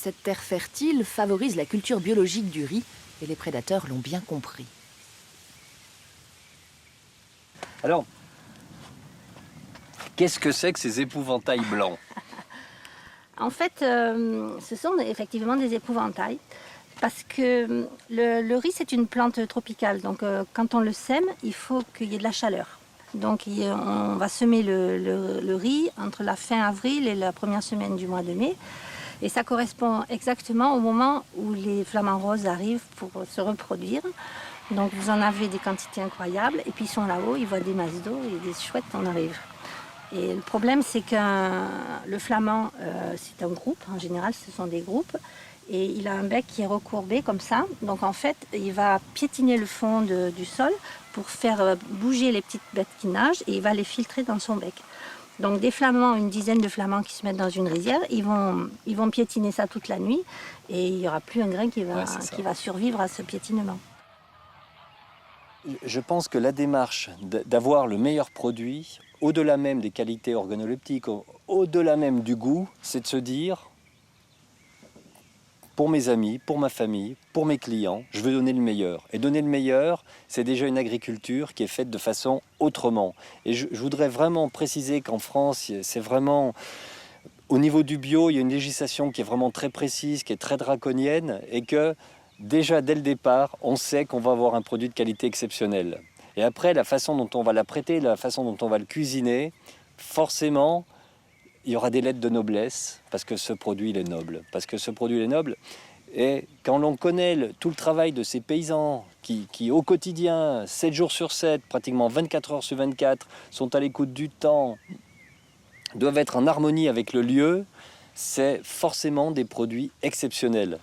Cette terre fertile favorise la culture biologique du riz et les prédateurs l'ont bien compris. Alors, qu'est-ce que c'est que ces épouvantails blancs? En fait, ce sont effectivement des épouvantails. Parce que le riz, c'est une plante tropicale. Donc, quand on le sème, il faut qu'il y ait de la chaleur. Donc, on va semer le riz entre la fin avril et la première semaine du mois de mai. Et ça correspond exactement au moment où les flamants roses arrivent pour se reproduire. Donc, vous en avez des quantités incroyables. Et puis, ils sont là-haut, ils voient des masses d'eau et des chouettes en arrivent. Et le problème, c'est que le flamand, c'est un groupe. En général, ce sont des groupes. Et il a un bec qui est recourbé comme ça. Donc en fait, il va piétiner le fond du sol pour faire bouger les petites bêtes qui nagent et il va les filtrer dans son bec. Donc des flamands, une dizaine de flamands qui se mettent dans une rizière, ils vont piétiner ça toute la nuit et il n'y aura plus un grain qui va survivre à ce piétinement. Je pense que la démarche d'avoir le meilleur produit, au-delà même des qualités organoleptiques, au-delà même du goût, c'est de se dire, pour mes amis, pour ma famille, pour mes clients, je veux donner le meilleur. Et donner le meilleur, c'est déjà une agriculture qui est faite de façon autrement. Et je voudrais vraiment préciser qu'en France, c'est vraiment... Au niveau du bio, il y a une législation qui est vraiment très précise, qui est très draconienne, et que déjà, dès le départ, on sait qu'on va avoir un produit de qualité exceptionnelle. Et après, la façon dont on va l'apprêter, la façon dont on va le cuisiner, forcément, il y aura des lettres de noblesse, parce que ce produit, il est noble. Parce que ce produit, il est noble. Et quand l'on connaît tout le travail de ces paysans qui, au quotidien, 7 jours sur 7, pratiquement 24 heures sur 24, sont à l'écoute du temps, doivent être en harmonie avec le lieu, c'est forcément des produits exceptionnels.